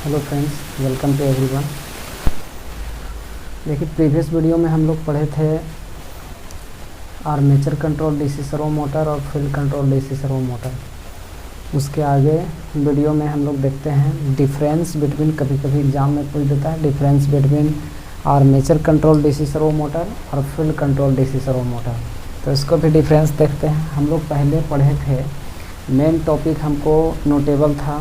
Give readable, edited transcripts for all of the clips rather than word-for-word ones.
Hello friends, welcome to everyone. देखिए, previous video में हम लोग पढ़े थे armature control DC servo motor और field control DC servo motor. उसके आगे वीडियो में हम लोग देखते हैं डिफरेंस बिटवीन, कभी कभी एग्जाम में पूछ देता है, difference between armature control DC servo motor और field control DC servo motor. तो इसको भी डिफरेंस देखते हैं। हम लोग पहले पढ़े थे, मेन टॉपिक हमको नोटेबल था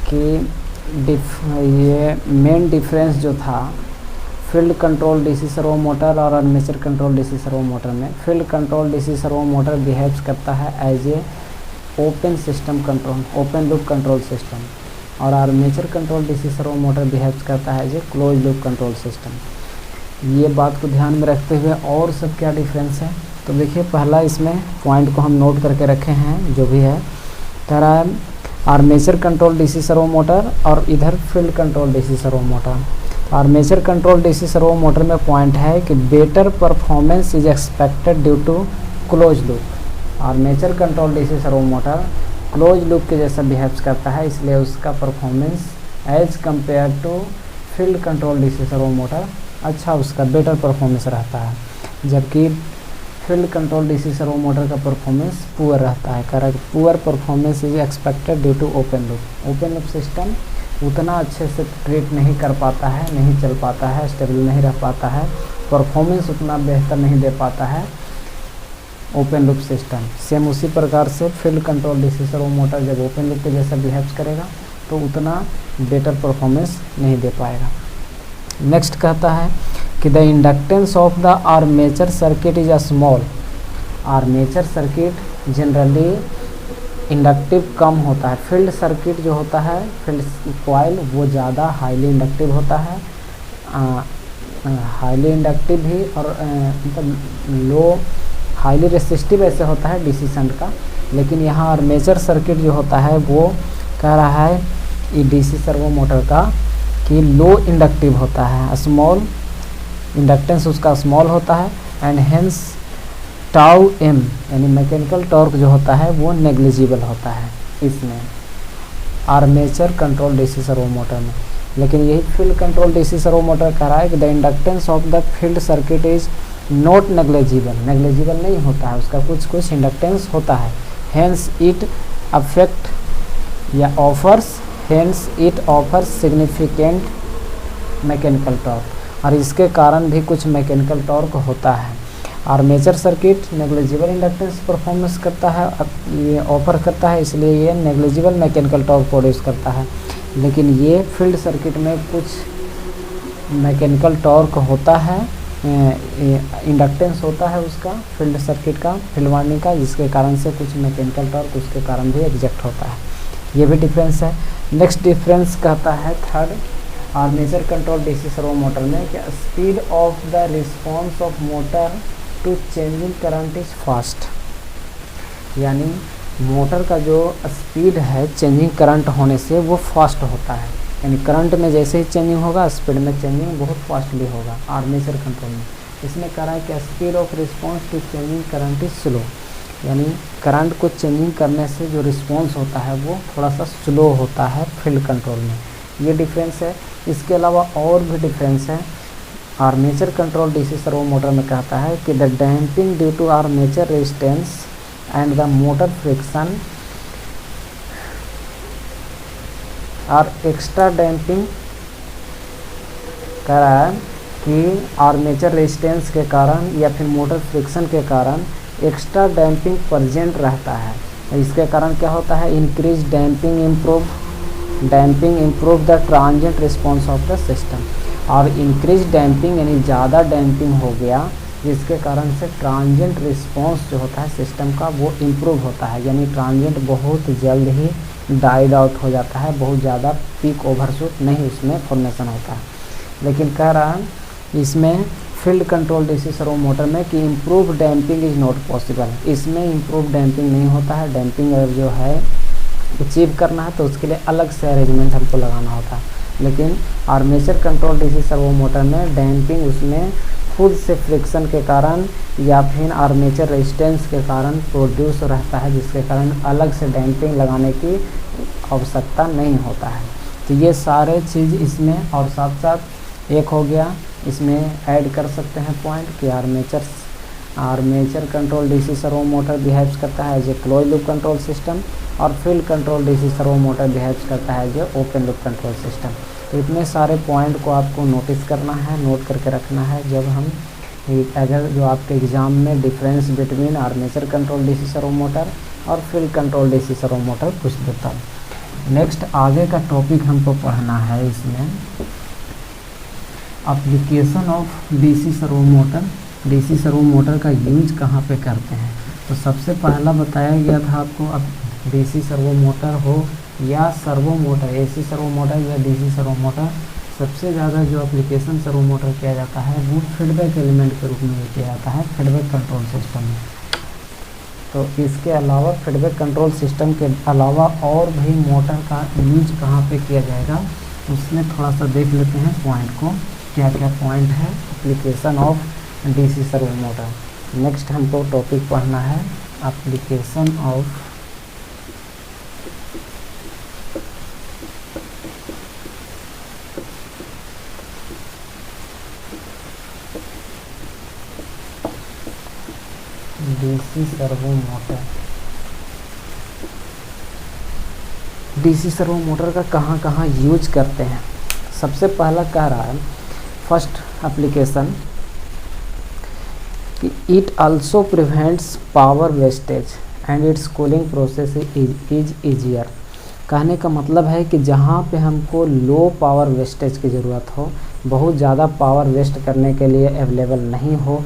कि ये मेन डिफरेंस जो था field control DC servo motor और armature control DC servo motor में। Field control DC servo motor behaves करता है as a open system control, open loop control system, और armature control DC servo motor behaves करता है as a close loop control system. ये बात को ध्यान में रखते हुए और सब क्या डिफरेंस है, तो देखिए पहला इसमें पॉइंट को हम नोट करके रखे हैं, जो भी है कह रहा है armature control DC servo motor और इधर field control DC servo motor. Armature control DC servo motor में पॉइंट है कि better performance is expected due to close loop. Armature control DC servo motor close loop के जैसा behaves करता है, इसलिए उसका performance as compare to field control DC servo motor अच्छा, उसका बेटर परफॉर्मेंस रहता है, जबकि field control DC servo motor का परफॉर्मेंस पुअर रहता है। कह poor performance is expected due to open loop. Open loop system उतना अच्छे से ट्रीट नहीं कर पाता है, नहीं चल पाता है, स्टेबल नहीं रह पाता है, परफॉर्मेंस उतना बेहतर नहीं दे पाता है ओपन लूप सिस्टम। सेम उसी प्रकार से field control DC servo motor जब ओपन लूप के जैसा बिहेव करेगा तो उतना बेटर परफॉर्मेंस नहीं दे पाएगा। नेक्स्ट कहता है कि the inductance of the armature circuit is a small. Armature circuit generally inductive कम होता है। फील्ड सर्किट जो होता है, फील्ड कॉइल, वो ज़्यादा हाईली इंडक्टिव होता है, हाईली इंडक्टिव भी, और मतलब लो हाईली रेसिस्टिव ऐसे होता है डीसी शंट का। लेकिन यहाँ आर्मेचर सर्किट जो होता है वो कह रहा है ये डीसी सर्वो मोटर का कि लो इंडक्टिव होता है, स्मॉल इंडक्टेंस उसका स्मॉल होता है, एंड हेंस टाउ एम यानी मैकेनिकल टॉर्क जो होता है वो नेग्लिजिबल होता है इसमें armature control DC servo motor में। लेकिन यही field control DC servo motor कह रहा है कि the inductance of the field circuit is not negligible. Negligible नहीं होता है, उसका कुछ इंडक्टेंस होता है। हेंस इट अफेक्ट या offers hence it offers significant mechanical torque, और इसके कारण भी कुछ मैकेनिकल टॉर्क होता है। Armature circuit negligible inductance performance करता है, ये ऑफर करता है, इसलिए ये नेग्लिजिबल मैकेनिकल टॉर्क प्रोड्यूस करता है। लेकिन ये फील्ड सर्किट में कुछ मैकेनिकल टॉर्क होता है, इंडक्टेंस होता है उसका फील्ड सर्किट का, फील्ड वाइंडिंग का, जिसके कारण से कुछ मैकेनिकल टॉर्क उसके कारण भी एग्जैक्ट होता है। ये भी डिफरेंस है। नेक्स्ट डिफरेंस कहता है third, armature control DC servo motor में कि speed of the response of motor to changing current is fast. यानी मोटर का जो स्पीड है चेंजिंग करंट होने से वो फास्ट होता है, यानी करंट में जैसे ही चेंजिंग होगा स्पीड में चेंजिंग बहुत फास्टली होगा आर्मेचर कंट्रोल में। इसमें कह रहा है कि speed of response to changing current is slow, यानी करंट को चेंजिंग करने से जो रिस्पॉन्स होता है वो थोड़ा सा स्लो होता है फील्ड कंट्रोल में। ये डिफरेंस है। इसके अलावा और भी डिफरेंस है। Armature control DC servo motor में कहता है कि the damping due to armature resistance and the motor friction और एक्स्ट्रा डैम्पिंग, कह रहा है कि आर्मेचर रेजिस्टेंस के कारण या फिर मोटर फ्रिक्शन के कारण एक्स्ट्रा डैम्पिंग प्रेजेंट रहता है। इसके कारण क्या होता है, increase damping improve the transient response of the system. और इंक्रीज डैम्पिंग यानी ज़्यादा डैम्पिंग हो गया, जिसके कारण से ट्रांजिएंट रिस्पॉन्स जो होता है सिस्टम का वो इम्प्रूव होता है, यानी ट्रांजिएंट बहुत जल्द ही डाइड आउट हो जाता है, बहुत ज़्यादा पीक ओवरशूट नहीं उसमें फॉर्मेशन होता है। लेकिन कह रहा है इसमें field control DC servo motor में कि improve damping is not possible. इसमें इम्प्रूव डैम्पिंग नहीं होता है। डैम्पिंग अगर जो है अचीव करना है तो उसके लिए अलग से अरेंजमेंट हमको लगाना होता है। लेकिन armature control DC servo motor में डैम्पिंग उसमें खुद से फ्रिक्शन के कारण या फिर आर्मेचर रेजिस्टेंस के कारण प्रोड्यूस रहता है, जिसके कारण अलग से डैम्पिंग लगाने की आवश्यकता नहीं होता है। तो ये सारे चीज़ इसमें, और साथ साथ एक हो गया इसमें ऐड कर सकते हैं पॉइंट कि armature control DC servo motor behaves करता है as a close loop control system, और field control DC servo motor behaves करता है as a open loop control system. तो इतने सारे पॉइंट को आपको नोटिस करना है, नोट करके रखना है जब हम अगर जो आपके एग्ज़ाम में difference between armature control DC servo motor और field control DC servo motor पूछ देता है। नेक्स्ट आगे का टॉपिक हमको पढ़ना है इसमें application of DC servo motor. DC servo motor का यूज कहाँ पे करते हैं। तो सबसे पहला बताया गया था आपको, अब डीसी सर्वो मोटर हो या servo motor, AC servo motor या डीसी सर्वो मोटर, सबसे ज़्यादा जो एप्लीकेशन सर्वो मोटर किया जाता है वो फीडबैक एलिमेंट के रूप में किया जाता है फीडबैक कंट्रोल सिस्टम में। तो इसके अलावा फीडबैक कंट्रोल सिस्टम के अलावा और भी मोटर का यूज कहाँ पे किया जाएगा उसमें थोड़ा सा देख लेते हैं पॉइंट को, क्या क्या पॉइंट है application of DC servo motor. Next हमको टॉपिक पढ़ना है application of DC servo motor. DC servo motor का कहाँ कहाँ यूज करते हैं। सबसे पहला कह रहा है फर्स्ट एप्लीकेशन कि it also prevents power wastage and it's cooling process is easier. कहने का मतलब है कि जहाँ पे हमको लो पावर वेस्टेज की ज़रूरत हो, बहुत ज़्यादा पावर वेस्ट करने के लिए अवेलेबल नहीं हो,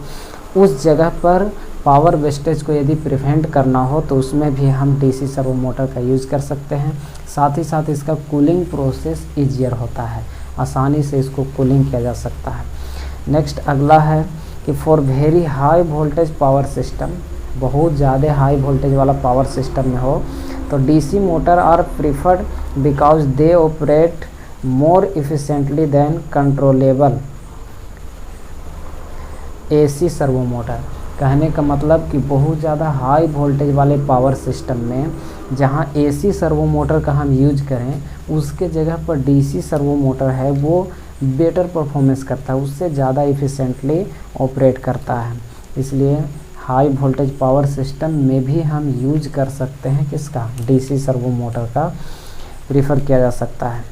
उस जगह पर पावर वेस्टेज को यदि प्रिवेंट करना हो तो उसमें भी हम डीसी सर्वो मोटर का यूज़ कर सकते हैं। साथ ही साथ इसका कूलिंग प्रोसेस ईजियर होता है, आसानी से इसको कूलिंग किया जा सकता है। नेक्स्ट अगला है कि for very high voltage power system, बहुत ज़्यादा हाई वोल्टेज वाला पावर सिस्टम में हो तो DC motor are preferred because they operate more efficiently than controllable AC servo motor. कहने का मतलब कि बहुत ज़्यादा हाई वोल्टेज वाले पावर सिस्टम में जहां एसी सर्वो मोटर का हम यूज करें, उसके जगह पर डीसी सर्वो मोटर है वो बेटर परफॉर्मेंस करता है, उससे ज़्यादा इफ़िशेंटली ऑपरेट करता है। इसलिए हाई वोल्टेज पावर सिस्टम में भी हम यूज कर सकते हैं किसका, डीसी सर्वो मोटर का प्रीफर किया जा सकता है।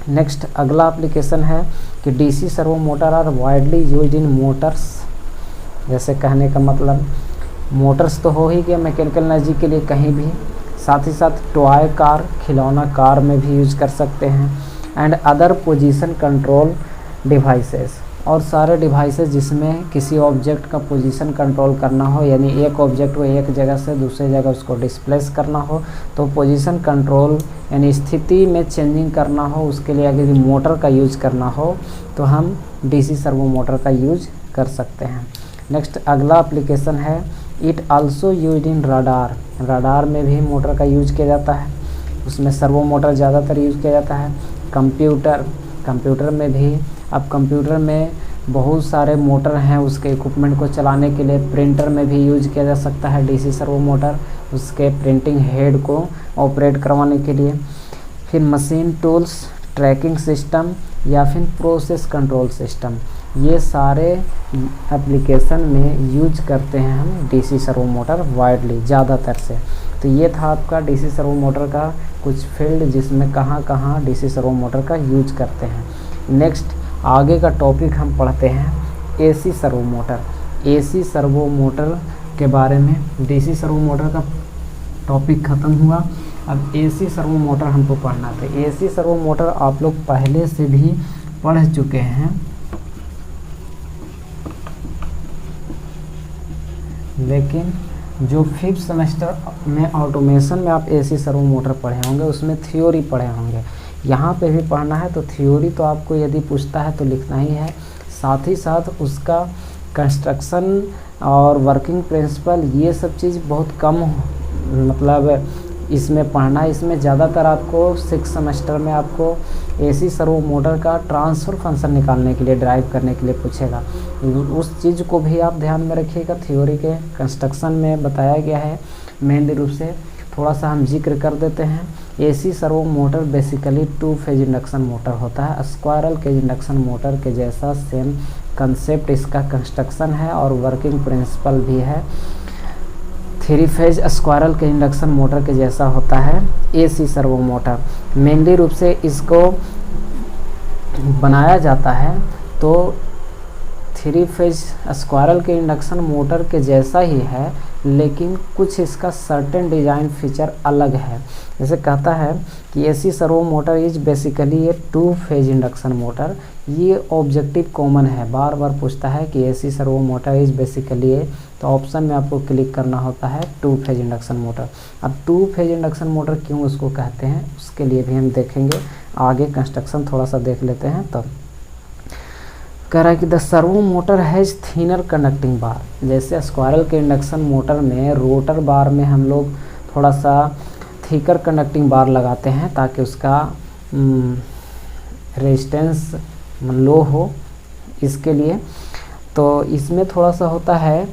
नेक्स्ट अगला एप्लीकेशन है कि DC servo motor are widely used in motors. जैसे कहने का मतलब मोटर्स तो हो ही गया मैकेनिकल एनर्जी के लिए कहीं भी, साथ ही साथ टॉय कार, खिलौना कार में भी यूज कर सकते हैं, and other position control devices, और सारे डिवाइसेस जिसमें किसी ऑब्जेक्ट का पोजीशन कंट्रोल करना हो, यानी एक ऑब्जेक्ट को एक जगह से दूसरी जगह उसको डिस्प्लेस करना हो तो पोजीशन कंट्रोल यानी स्थिति में चेंजिंग करना हो, उसके लिए अगर मोटर का यूज करना हो तो हम डीसी सर्वो मोटर का यूज कर सकते हैं। नेक्स्ट अगला एप्लीकेशन है it also use in radar. Radar में भी मोटर का यूज किया जाता है, उसमें सर्वो मोटर ज़्यादातर यूज किया जाता है। कंप्यूटर में भी, अब कंप्यूटर में बहुत सारे मोटर हैं उसके इक्विपमेंट को चलाने के लिए। प्रिंटर में भी यूज किया जा सकता है डीसी सर्वो मोटर, उसके प्रिंटिंग हेड को ऑपरेट करवाने के लिए। फिर मशीन टूल्स, ट्रैकिंग सिस्टम या फिर प्रोसेस कंट्रोल सिस्टम, ये सारे एप्लीकेशन में यूज करते हैं हम डीसी सर्वो मोटर वाइडली ज़्यादातर से। तो ये था आपका डीसी सर्वो मोटर का कुछ फील्ड जिसमें कहाँ कहाँ डीसी सर्वो मोटर का यूज करते हैं। नेक्स्ट आगे का टॉपिक हम पढ़ते हैं AC servo motor. AC servo motor के बारे में, डीसी सर्वो मोटर का टॉपिक ख़त्म हुआ, अब एसी सर्वो मोटर हमको पढ़ना था। एसी सर्वो मोटर आप लोग पहले से भी पढ़ चुके हैं, लेकिन जो 5th सेमेस्टर में ऑटोमेशन में आप एसी सर्वो मोटर पढ़े होंगे उसमें थ्योरी पढ़े होंगे। यहाँ पे भी पढ़ना है तो थ्योरी तो आपको यदि पूछता है तो लिखना ही है, साथ ही साथ उसका कंस्ट्रक्शन और वर्किंग प्रिंसिपल ये सब चीज़ बहुत कम मतलब इसमें पढ़ना है। इसमें ज़्यादातर आपको 6th सेमेस्टर में आपको एसी सर्वो मोटर का ट्रांसफ़र फंक्शन निकालने के लिए, ड्राइव करने के लिए पूछेगा। उस चीज़ को भी आप ध्यान में रखिएगा। थ्योरी के कंस्ट्रक्शन में बताया गया है मेन रूप से, थोड़ा सा हम जिक्र कर देते हैं। AC servo motor basically 2 phase induction motor होता है। स्क्वायरल केज इंडक्शन मोटर के जैसा सेम कंसेप्ट इसका कंस्ट्रक्शन है और वर्किंग प्रिंसिपल भी है। 3 फेज स्क्वायरल के इंडक्शन मोटर के जैसा होता है एसी सर्वो मोटर। मेनली रूप से इसको बनाया जाता है तो 3 फेज स्क्वायरल के इंडक्शन मोटर के जैसा ही है, लेकिन कुछ इसका सर्टेन डिज़ाइन फीचर अलग है। जैसे कहता है कि AC servo motor is basically a 2 phase induction motor. ये ऑब्जेक्टिव कॉमन है, बार बार पूछता है कि AC servo motor is basically a, तो ऑप्शन में आपको क्लिक करना होता है 2 फेज इंडक्शन मोटर। अब 2 फेज इंडक्शन मोटर क्यों उसको कहते हैं उसके लिए भी हम देखेंगे, आगे कंस्ट्रक्शन थोड़ा सा देख लेते हैं। तब कह रहा है कि the servo motor has thinner conducting bar. जैसे स्क्वायरल के इंडक्शन मोटर में रोटर बार में हम लोग थोड़ा सा थिकर कंडक्टिंग बार लगाते हैं ताकि उसका रेजिस्टेंस लो हो, इसके लिए। तो इसमें थोड़ा सा होता है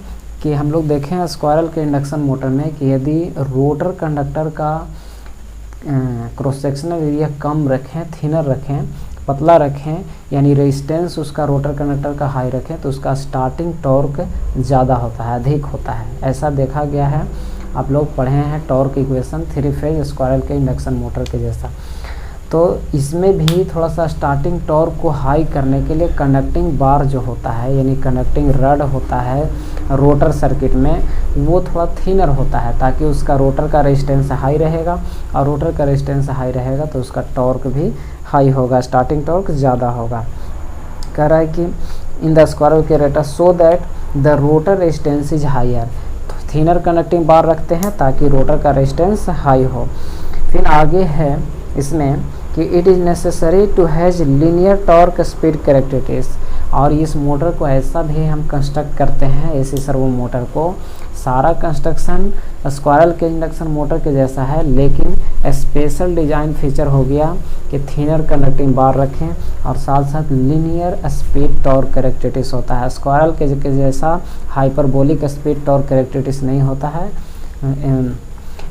कि हम लोग देखें स्क्वायरल के इंडक्शन मोटर में कि यदि रोटर कंडक्टर का क्रॉस सेक्शनल एरिया कम रखें, थिनर रखें, पतला रखें, यानी रेजिस्टेंस उसका रोटर कंडक्टर का हाई रखें, तो उसका स्टार्टिंग टॉर्क ज़्यादा होता है, अधिक होता है। ऐसा देखा गया है, आप लोग पढ़े हैं टॉर्क इक्वेशन 3 फेज स्क्वायरल के इंडक्शन मोटर के जैसा। तो इसमें भी थोड़ा सा स्टार्टिंग टॉर्क को हाई करने के लिए कंडक्टिंग बार जो होता है, यानी कंडक्टिंग रड होता है रोटर सर्किट में, वो थोड़ा थिनर होता है ताकि उसका रोटर का रेजिस्टेंस हाई रहेगा, और रोटर का रेजिस्टेंस हाई रहेगा तो उसका टॉर्क भी हाई होगा, स्टार्टिंग टॉर्क ज़्यादा होगा। कह रहा है कि in the squirrel cage rotor so that the rotor resistance is higher. तो थिनर कंडक्टिंग बार रखते हैं ताकि रोटर का रेजिस्टेंस हाई हो। फिर आगे है इसमें कि it is necessary to has linear torque speed characteristics. और इस मोटर को ऐसा भी हम कंस्ट्रक्ट करते हैं, एसी सर्वो मोटर को सारा कंस्ट्रक्शन स्क्वायरल के इंडक्शन मोटर के जैसा है, लेकिन स्पेशल डिज़ाइन फीचर हो गया कि थिनर कंडक्टिंग बार रखें और साथ साथ लीनियर स्पीड टॉर्क कैरेक्टरिस्टिक्स होता है। स्क्वायरल के जैसा हाइपरबोलिक स्पीड टॉर्क कैरेक्टरिस्टिक्स नहीं होता है,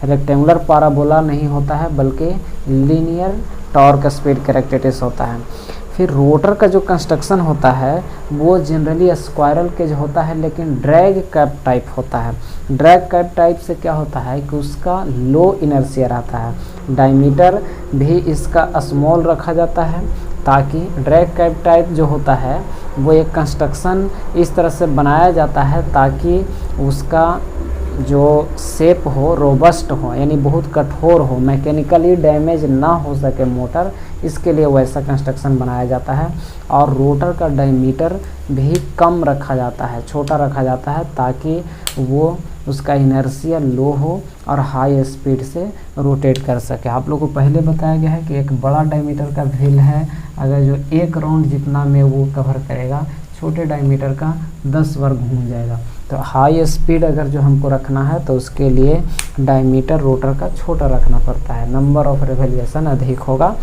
रेक्टेंगुलर पैराबोला नहीं होता है, बल्कि लीनियर टॉर्क स्पीड कैरेक्टरिस्टिक्स होता है। फिर रोटर का जो कंस्ट्रक्शन होता है वो जनरली स्क्वायरल के जो होता है, लेकिन ड्रैग कैप टाइप होता है। ड्रैग कैप टाइप से क्या होता है कि उसका लो इनर्शिया रहता है। डायमीटर भी इसका स्मॉल रखा जाता है ताकि ड्रैग कैप टाइप जो होता है वो एक कंस्ट्रक्शन इस तरह से बनाया जाता है ताकि उसका जो शेप हो रोबस्ट हो, यानी बहुत कठोर हो, मैकेनिकली डैमेज ना हो सके मोटर, इसके लिए वैसा कंस्ट्रक्शन बनाया जाता है। और रोटर का डायमीटर भी कम रखा जाता है, छोटा रखा जाता है ताकि वो उसका इनर्शिया लो हो और हाई स्पीड से रोटेट कर सके। आप लोगों को पहले बताया गया है कि एक बड़ा डायमीटर का व्हील है, अगर जो 1 राउंड जितना में वो कवर करेगा, छोटे डायमीटर का 10 बार घूम जाएगा। तो हाई स्पीड अगर जो हमको रखना है तो उसके लिए डायमीटर रोटर का छोटा रखना पड़ता है, नंबर ऑफ रिवॉल्यूशन अधिक होगा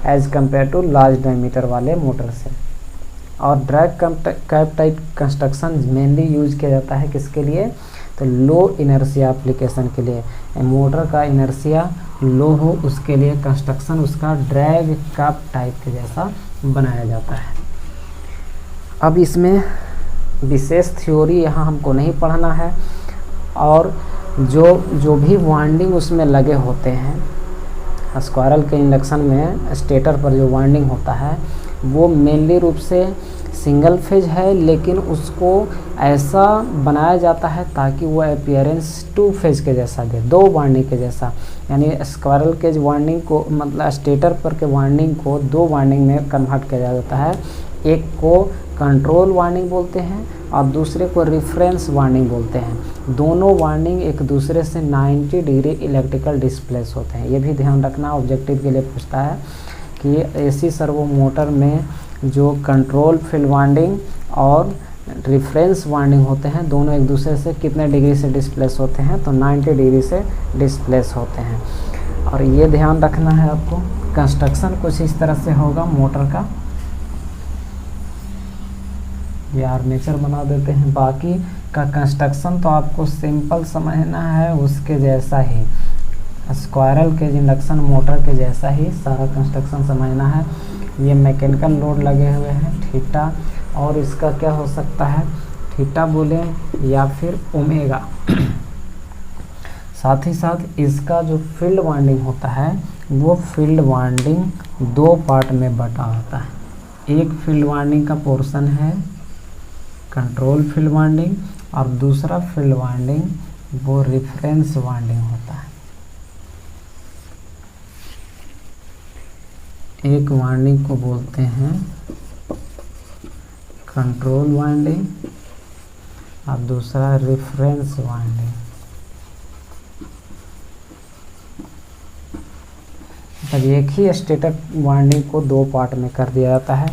as compare to large diameter वाले मोटर से। और drag cup type construction mainly use किया जाता है किसके लिए, तो लो इनर्शिया एप्लीकेशन के लिए। मोटर का इनर्शिया लो हो उसके लिए कंस्ट्रक्शन उसका ड्रैग कैप टाइप के जैसा बनाया जाता है। अब इसमें विशेष थ्योरी यहाँ हमको नहीं पढ़ना है, और जो भी वाइंडिंग उसमें लगे होते हैं स्क्वायरल के इंडक्शन में, स्टेटर पर जो वाइंडिंग होता है वो मेनली रूप से सिंगल फेज है, लेकिन उसको ऐसा बनाया जाता है ताकि वो अपीयरेंस 2 फेज के जैसा दे, 2 वाइंडिंग के जैसा। यानी स्क्वायरल के वाइंडिंग को, मतलब स्टेटर पर के वाइंडिंग को 2 वाइंडिंग में कन्वर्ट किया जाता है। एक को कंट्रोल वाइंडिंग बोलते हैं और दूसरे को रेफरेंस वाइंडिंग बोलते हैं। दोनों वाइंडिंग एक दूसरे से 90 डिग्री इलेक्ट्रिकल डिस्प्लेस होते हैं। ये भी ध्यान रखना, ऑब्जेक्टिव के लिए पूछता है कि एसी सर्वो मोटर में जो कंट्रोल फील्ड वाइंडिंग और रेफरेंस वाइंडिंग होते हैं, दोनों एक दूसरे से कितने डिग्री से डिस्प्लेस होते हैं, तो 90 डिग्री से डिस्प्लेस होते हैं। और ये ध्यान रखना है आपको। कंस्ट्रक्शन कुछ इस तरह से होगा मोटर का, ये आर्मेचर बना देते हैं। बाकी का कंस्ट्रक्शन तो आपको सिंपल समझना है, उसके जैसा ही स्क्वायरल केज इंडक्शन मोटर के जैसा ही सारा कंस्ट्रक्शन समझना है। ये मैकेनिकल लोड लगे हुए हैं थीटा, और इसका क्या हो सकता है, थीटा बोले या फिर ओमेगा। साथ ही साथ इसका जो फील्ड वाइंडिंग होता है वो फील्ड वाइंडिंग दो पार्ट में बटा होता है। एक फील्ड वाइंडिंग का पोर्शन है कंट्रोल फील्ड वाइंडिंग, और दूसरा फील्ड वाइंडिंग वो रेफरेंस वाइंडिंग होता है। एक वाइंडिंग को बोलते हैं कंट्रोल वाइंडिंग और दूसरा रेफरेंस वाइंडिंग। तब एक ही स्टेटर वाइंडिंग को दो पार्ट में कर दिया जाता है।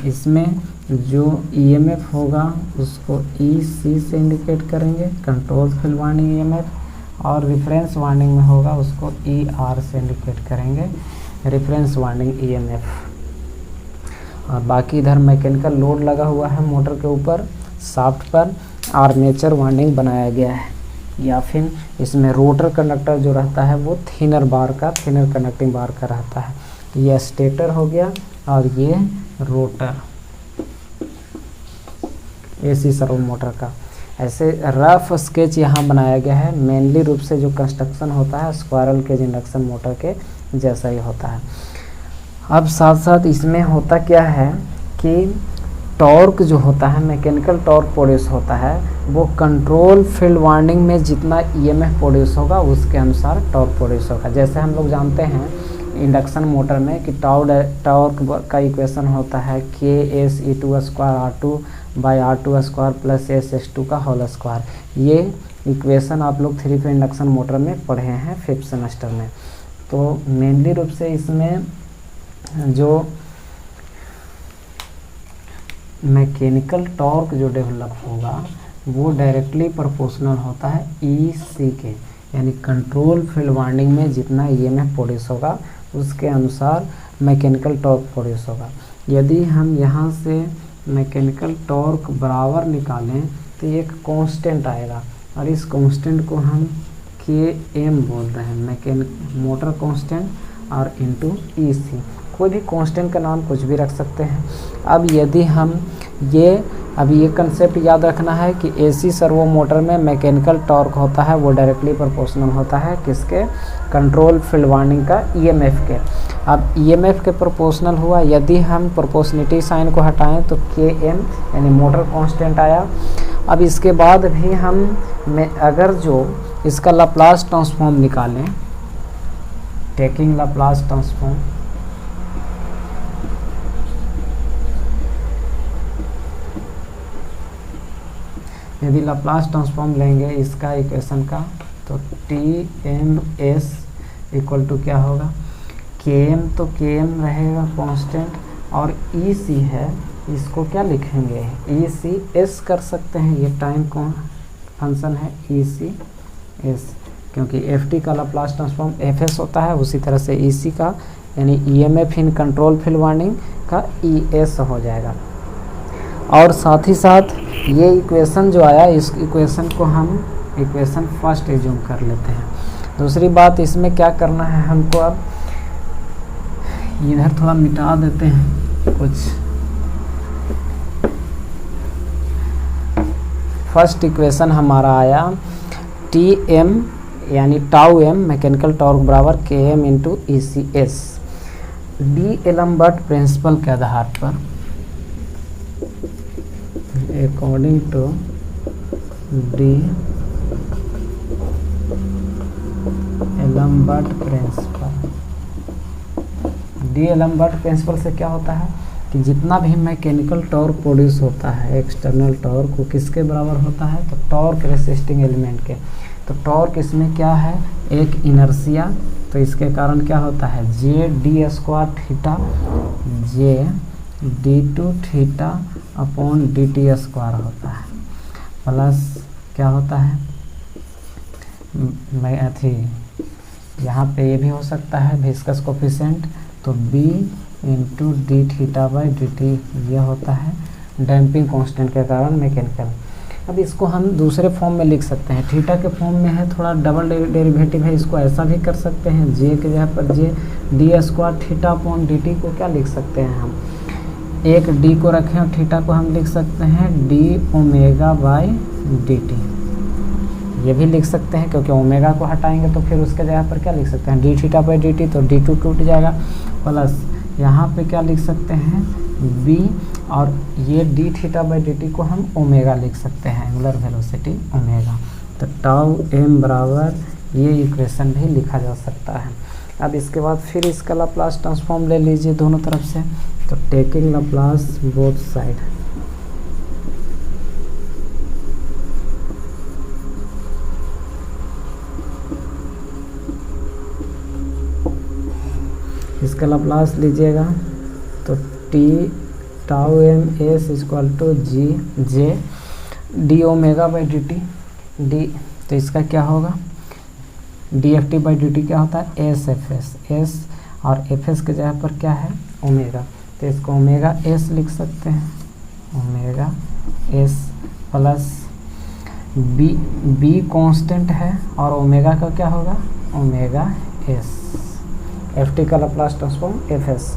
इसमें जो ईएमएफ होगा उसको ईसी से इंडिकेट करेंगे, कंट्रोल फील्ड वाइंडिंग ईएमएफ, और रेफरेंस वाइंडिंग में होगा उसको ईआर से इंडिकेट करेंगे, रेफरेंस वाइंडिंग ईएमएफ। और बाकी इधर मैकेनिकल लोड लगा हुआ है मोटर के ऊपर, शाफ्ट पर आर्मेचर वाइंडिंग बनाया गया है, या फिर इसमें रोटर कंडक्टर जो रहता है वो थिनर कंडक्टिंग बार का रहता है। ये स्टेटर हो गया और ये रोटर एसी सर्वो मोटर का। ऐसे रफ स्केच यहाँ बनाया गया है। मेनली रूप से जो कंस्ट्रक्शन होता है स्क्वायरल केज इंडक्शन मोटर के जैसा ही होता है। अब साथ साथ इसमें होता क्या है कि टॉर्क जो होता है, मैकेनिकल टॉर्क प्रोड्यूस होता है, वो कंट्रोल फील्ड वाइंडिंग में जितना ईएमएफ प्रोड्यूस होगा उसके अनुसार टॉर्क प्रोड्यूस होगा। जैसे हम लोग जानते हैं इंडक्शन मोटर में कि टॉर्क का इक्वेशन होता है KS E2² R2/R2² plus S/2 का होल स्क्वायर। ये इक्वेशन आप लोग 3 फेज इंडक्शन मोटर में पढ़े हैं 5th सेमेस्टर में। तो मेनली रूप से इसमें जो मैकेनिकल टॉर्क जो डेवलप होगा वो डायरेक्टली प्रोपोर्शनल होता है EC के, यानी कंट्रोल फील्ड वाइंडिंग में जितना ईएमएफ प्रोड्यूस होगा उसके अनुसार मैकेनिकल टॉर्क प्रोड्यूस होगा। यदि हम यहाँ से मैकेनिकल टॉर्क बराबर निकालें तो एक कांस्टेंट आएगा, और इस कांस्टेंट को हम Km बोल रहे हैं, मोटर कांस्टेंट, और इनटू EC। कोई भी कांस्टेंट का नाम कुछ भी रख सकते हैं। अब यदि हम ये कंसेप्ट याद रखना है कि एसी सर्वो मोटर में मैकेनिकल टॉर्क होता है वो डायरेक्टली प्रोपोर्शनल होता है किसके, कंट्रोल फील्ड वाइंडिंग का ईएमएफ के। अब ईएमएफ के प्रोपोर्शनल हुआ, यदि हम प्रोपोर्शनलिटी साइन को हटाएं तो Km यानी मोटर कांस्टेंट आया। अब इसके बाद भी हम अगर जो इसका लाप्लास ट्रांसफॉर्म निकालें, टेकिंग लाप्लास ट्रांसफॉर्म, यदि लाप्लास ट्रांसफॉर्म लेंगे इसका इक्वेशन का तो TMS इक्वल टू क्या होगा, Km तो Km रहेगा कांस्टेंट, और EC है, इसको क्या लिखेंगे ECS कर सकते हैं, ये टाइम कौन फंक्शन है ECS, क्योंकि FT का लाप्लास ट्रांसफॉर्म FS होता है, उसी तरह से EC का यानी EMF in control field winding का ES हो जाएगा। और साथ ही साथ ये इक्वेशन जो आया इस इक्वेशन को हम इक्वेशन फर्स्ट एज्यूम कर लेते हैं। दूसरी बात इसमें क्या करना है हमको, अब इधर थोड़ा मिटा देते हैं कुछ। फर्स्ट इक्वेशन हमारा आया TM यानी टाउ m मैकेनिकल टॉर्क बराबर Km into ECS। D'Alembert principle के आधार पर अकॉर्डिंग टू डी-एलम्बर्ट प्रिंसिपल से क्या होता है कि जितना भी मैकेनिकल टॉर्क प्रोड्यूस होता है एक्सटर्नल टॉर्क वो किसके बराबर होता है, तो टॉर्क रेसिस्टिंग एलिमेंट के। तो टॉर्क इसमें क्या है, एक इनर्शिया, तो इसके कारण क्या होता है JD² theta JD2 theta upon DT² होता है, प्लस क्या होता है यहाँ पे ये भी हो सकता है विस्कस कोफिशिएंट, तो B into D theta by dt ये होता है डैम्पिंग कांस्टेंट के कारण मैकेनिकल। अब इसको हम दूसरे फॉर्म में लिख सकते हैं, थीटा के फॉर्म में है, थोड़ा डबल डेरिवेटिव है, इसको ऐसा भी कर सकते हैं, जे के जगह पर J D square theta upon D T को क्या लिख सकते हैं हम, एक डी को रखें और थीटा को हम लिख सकते हैं D omega by D T, ये भी लिख सकते हैं क्योंकि ओमेगा को हटाएंगे तो फिर उसके जगह पर क्या लिख सकते हैं D theta by D T, तो डी टू टूट जाएगा, प्लस यहाँ पे क्या लिख सकते हैं बी, और ये D theta by D T को हम ओमेगा लिख सकते हैं, एंगुलर वेलोसिटी ओमेगा, तो टाउ एम बराबर ये इक्वेशन भी लिखा जा सकता है। अब इसके बाद फिर इसका लाप्लास ट्रांसफॉर्म ले लीजिए दोनों तरफ से, तो टेकिंग लाप्लास बोथ साइड, इसका लाप्लास लीजिएगा तो T tau M S equal to G J D omega by D T D, तो इसका क्या होगा D F T by D T क्या होता है एस एफ एस, एस और एफ एस के जगह पर क्या है ओमेगा, तो इसको ओमेगा एस लिख सकते हैं, omega S plus B, B constant है और ओमेगा का क्या होगा ओमेगा एस, एफ टी का लाप्लास ट्रांसफॉर्म एफ एस,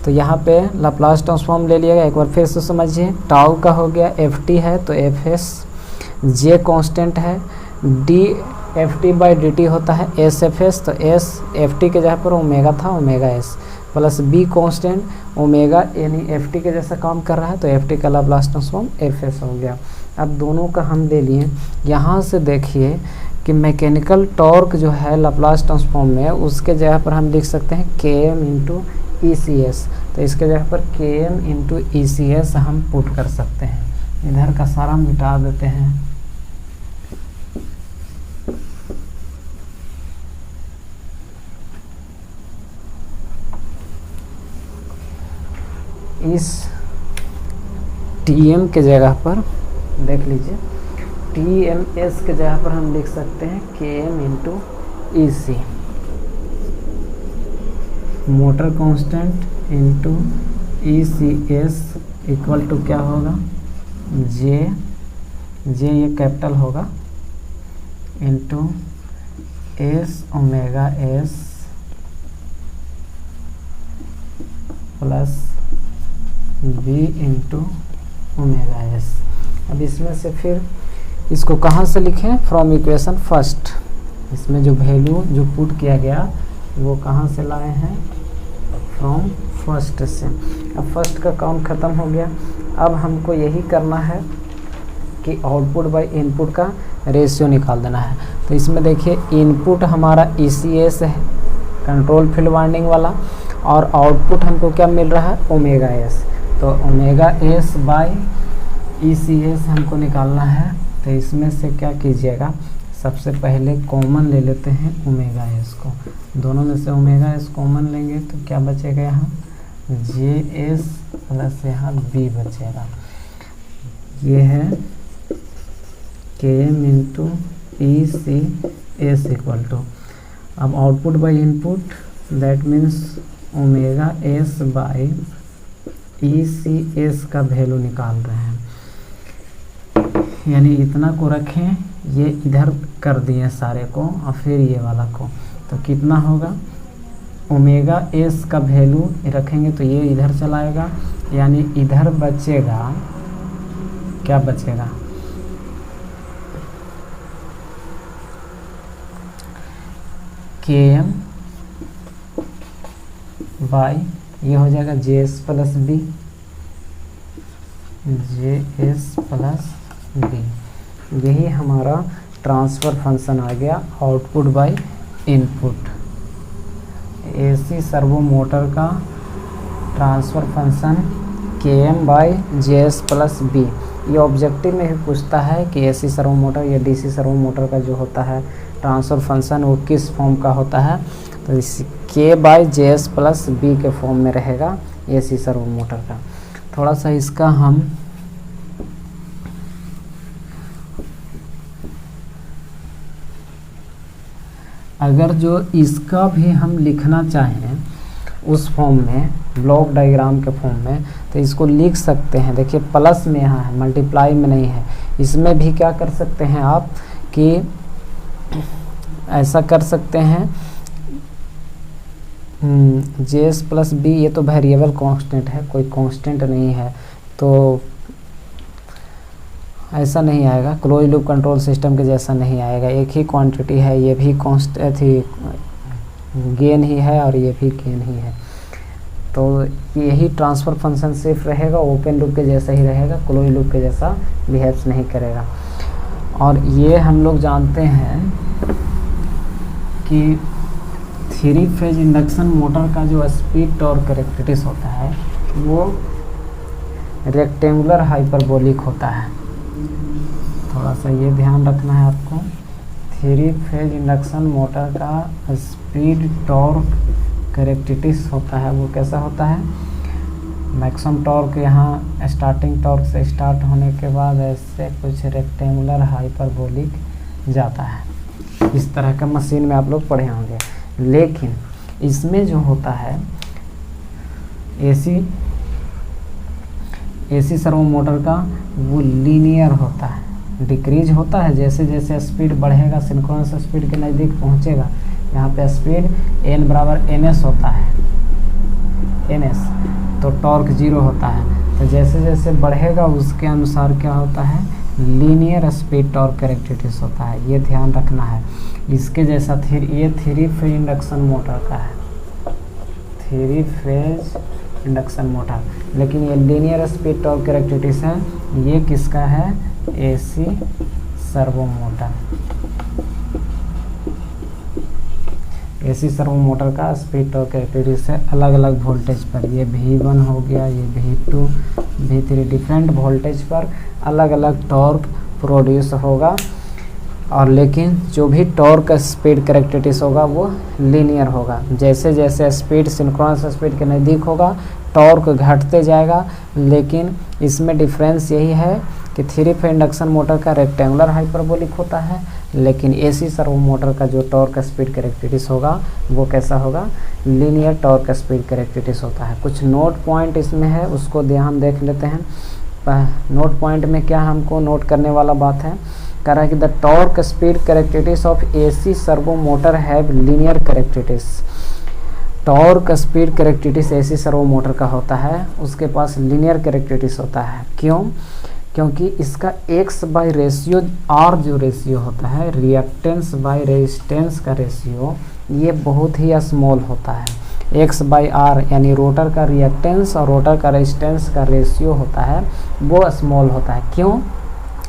तो यहाँ पे लाप्लास ट्रांसफॉर्म ले लिएगा, एक बार फिर से समझिए, टाउ का हो गया एफ टी है तो एफ एस, जे कांस्टेंट है, D F T by D T होता है एस एफ एस, तो एस एफ टी के जगह पर ओमेगा था omega S, plus be constant omega यानी एफ टी के जैसा काम कर रहा है तो एफ टी का लाप्लास ट्रांसफॉर्म एफ एस हो गया। अब दोनों का हम ले लिए, यहाँ से देखिए कि मैकेनिकल टॉर्क जो है लाप्लास ट्रांसफॉर्म में उसके जगह पर हम लिख सकते हैं K M into E C S, तो इसके जगह पर के M into E C S हम पुट कर सकते हैं, इधर का सारा मिटा देते हैं, इस टी एम के जगह पर देख लीजिए टी एम एस के जगह पर हम लिख सकते हैं K M into E C, motor constant into E C S equal to क्या होगा जे, जे ये कैपिटल होगा into S omega S plus B into omega S. अब इसमें से फिर इसको कहाँ से लिखें फ्रॉम इक्वेशन फर्स्ट, इसमें जो वैल्यू जो पुट किया गया वो कहाँ से लाए हैं फ्रॉम फर्स्ट से। अब फर्स्ट का काम ख़त्म हो गया, अब हमको यही करना है कि आउटपुट बाय इनपुट का रेशियो निकाल देना है। तो इसमें देखिए इनपुट हमारा ECS है कंट्रोल फील्ड वाइंडिंग वाला, और आउटपुट हमको क्या मिल रहा है ओमेगा एस, तो ओमेगा एस बाई ECS हमको निकालना है। तो इसमें से क्या कीजिएगा सबसे पहले कॉमन ले लेते हैं ओमेगा एस को, दोनों में से ओमेगा एस कॉमन लेंगे तो क्या बचेगा यहाँ जे एस प्लस यहाँ बी बचेगा, ये है K M into E C S equal to, अब output by input that means omega S by E C S का वैल्यू निकाल रहे हैं, यानी इतना को रखें, ये इधर कर दिए सारे को और फिर ये वाला को, तो कितना होगा ओमेगा एस का वैल्यू रखेंगे तो ये इधर चला आएगा, यानी इधर बचेगा क्या बचेगा के एम बाई ये हो जाएगा J S plus B, J S plus B, यही हमारा ट्रांसफ़र फंक्शन आ गया output by input. AC servo motor का transfer function K M by J S plus B, ये ऑब्जेक्टिव में भी पूछता है कि एसी सर्वो मोटर या डीसी सर्वो मोटर का जो होता है ट्रांसफ़र फंक्शन वो किस फॉर्म का होता है, तो इस K by J S plus B के फॉर्म में रहेगा एसी सर्वो मोटर का। थोड़ा सा इसका हम अगर जो इसका भी हम लिखना चाहें उस फॉर्म में ब्लॉक डायग्राम के फॉर्म में, तो तो इसको लिख सकते हैं, देखिए प्लस में यहाँ है, मल्टीप्लाई में नहीं है। इसमें भी क्या कर सकते हैं आप कि ऐसा कर सकते हैं, जेएस प्लस बी, ये तो वेरिएबल कांस्टेंट है, कोई कांस्टेंट नहीं है, तो ऐसा नहीं आएगा, क्लोज लूप कंट्रोल सिस्टम के जैसा नहीं आएगा। एक ही क्वांटिटी है, ये भी कांस्टेंट थी गेन ही है और ये भी गेन ही है, तो यही ट्रांसफ़र फंक्शन सिर्फ रहेगा, ओपन लूप के जैसा ही रहेगा, क्लोज लूप के जैसा बिहेव्स नहीं करेगा। और ये हम लोग जानते हैं कि 3 फेज इंडक्शन मोटर का जो स्पीड टॉर्क कैरेक्टरिस्टिक्स होता है वो रेक्टेंगुलर हाइपरबोलिक होता है। थोड़ा सा ये ध्यान रखना है आपको। 3 फेज इंडक्शन मोटर का स्पीड टॉर्क कैरेक्टरिस्टिक्स होता है वो कैसा होता है, मैक्सिमम टॉर्क यहाँ स्टार्टिंग टॉर्क से स्टार्ट होने के बाद ऐसे कुछ रेक्टेंगुलर हाइपरबोलिक जाता है। इस तरह का मशीन में आप लोग पढ़े होंगे। लेकिन इसमें जो होता है एसी सर्वो मोटर का वो लीनियर होता है, डिक्रीज होता है जैसे जैसे स्पीड बढ़ेगा, सिंक्रोनस स्पीड के नज़दीक पहुंचेगा। यहाँ पे स्पीड n बराबर ns होता है, ns, तो टॉर्क 0 होता है। तो जैसे जैसे बढ़ेगा उसके अनुसार क्या होता है, लीनियर स्पीड टॉर्क कैरेक्टरिस्टिक्स होता है, ये ध्यान रखना है। इसके जैसा ये 3 फेज इंडक्शन मोटर का है, 3 फेज इंडक्शन मोटर, लेकिन ये लीनियर स्पीड टॉर्क कैरेक्टरिस्टिक्स है। ये किसका है, AC servo motor. AC servo motor का स्पीड टॉर्क कैरेक्टरिस्टिक्स है अलग अलग वोल्टेज पर, ये V1 हो गया, ये V2, V3, डिफरेंट वोल्टेज पर अलग अलग टॉर्क प्रोड्यूस होगा। और लेकिन जो भी टॉर्क स्पीड कैरेक्टरिस्टिक्स होगा वो लीनियर होगा। जैसे जैसे स्पीड सिंक्रोनस स्पीड के नज़दीक होगा टॉर्क घटते जाएगा। लेकिन इसमें डिफरेंस यही है कि 3 फेज इंडक्शन मोटर का रेक्टेंगुलर हाइपरबोलिक होता है, लेकिन एसी सर्वो मोटर का जो टॉर्क स्पीड कैरेक्टरिस्टिक्स होगा वो कैसा होगा, लीनियर टॉर्क स्पीड कैरेक्टरिस्टिक्स होता है। कुछ नोट पॉइंट इसमें है, उसको ध्यान देख लेते हैं। नोट पॉइंट में क्या हमको नोट करने वाला बात है, कह रहा है कि the torque speed characteristics of AC servo motor have linear characteristics. Torque speed characteristics AC servo motor का होता है, उसके पास लीनियर कैरेक्टरिस्टिक्स होता है। क्यों? क्योंकि इसका एक्स बाई रेशियो आर जो रेशियो होता है, रिएक्टेंस बाई रेजिस्टेंस का रेशियो, ये बहुत ही स्मॉल होता है। एक्स बाई आर यानी रोटर का रिएक्टेंस और रोटर का रेजिस्टेंस का रेशियो होता है वो स्मॉल होता है। क्यों?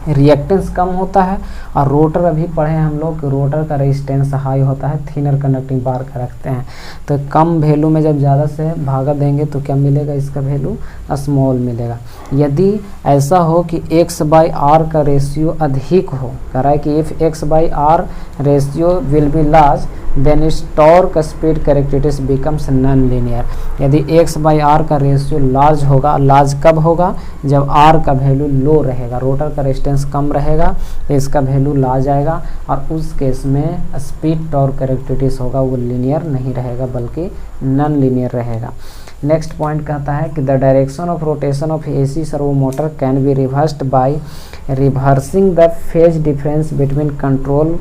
रिएक्टेंस कम होता है और रोटर अभी पढ़े हम लोग रोटर का रेजिस्टेंस हाई होता है, थिनर कंडक्टिंग बार का रखते हैं। तो कम वैल्यू में जब ज़्यादा से भागा देंगे तो क्या मिलेगा, इसका वैल्यू स्मॉल मिलेगा। यदि ऐसा हो कि एक्स बाई आर का रेशियो अधिक हो, कह रहा है कि if X by R ratio will be large then its torque speed characteristics becomes non linear. यदि एक्स बाई आर का रेशियो लार्ज होगा, लार्ज कब होगा, जब आर का वैल्यू लो रहेगा, रोटर का रेजिस्टेंस कम रहेगा तो इसका वैल्यू लार्ज आएगा, और उस केस में स्पीड टॉर्क कैरेक्टरिस्टिक्स होगा वो लीनियर नहीं रहेगा बल्कि नॉन लीनियर रहेगा। नेक्स्ट पॉइंट कहता है कि the direction of rotation of AC servo motor can be reversed by reversing the phase difference between control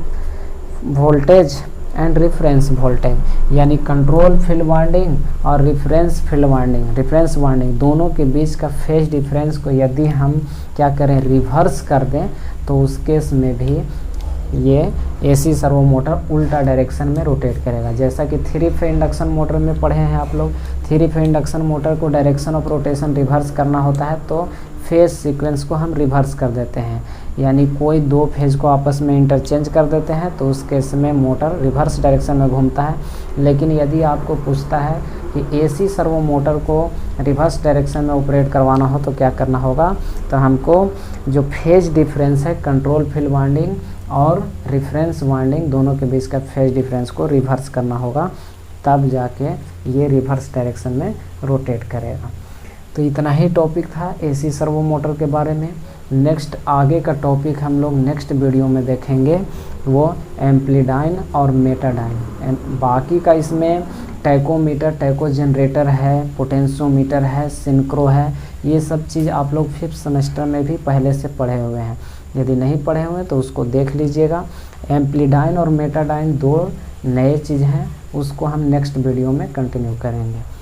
voltage and reference voltage. यानी कंट्रोल फील्ड वाइंडिंग और रिफरेंस वाइंडिंग दोनों के बीच का phase difference को यदि हम क्या करें, रिवर्स कर दें, तो उस केस में भी ये एसी सर्वो मोटर उल्टा डायरेक्शन में रोटेट करेगा। जैसा कि 3 फेज इंडक्शन मोटर में पढ़े हैं आप लोग, 3 फेज इंडक्शन मोटर को डायरेक्शन ऑफ रोटेशन रिवर्स करना होता है तो फेज सीक्वेंस को हम रिवर्स कर देते हैं, यानी कोई 2 फेज को आपस में इंटरचेंज कर देते हैं तो उस केस में मोटर रिवर्स डायरेक्शन में घूमता है। लेकिन यदि आपको पूछता है कि एसी सर्वो मोटर को रिवर्स डायरेक्शन में ऑपरेट करवाना हो तो क्या करना होगा, तो हमको जो फेज डिफरेंस है कंट्रोल फील्ड वाइंडिंग और रेफरेंस वाइंडिंग दोनों के बीच का फेज डिफरेंस को रिवर्स करना होगा, तब जाके ये रिवर्स डायरेक्शन में रोटेट करेगा। तो इतना ही टॉपिक था एसी सर्वो मोटर के बारे में। नेक्स्ट आगे का टॉपिक हम लोग नेक्स्ट वीडियो में देखेंगे, वो एम्प्लीडाइन और मेटाडाइन। बाकी का इसमें टैकोमीटर, टैको जनरेटर है, पोटेंशियोमीटर है, सिंक्रो है, ये सब चीज़ आप लोग 5th सेमेस्टर में भी पहले से पढ़े हुए हैं। यदि नहीं पढ़े हुए तो उसको देख लीजिएगा। एम्प्लीडाइन और मेटाडाइन 2 नए चीज़ हैं, उसको हम नेक्स्ट वीडियो में कंटिन्यू करेंगे।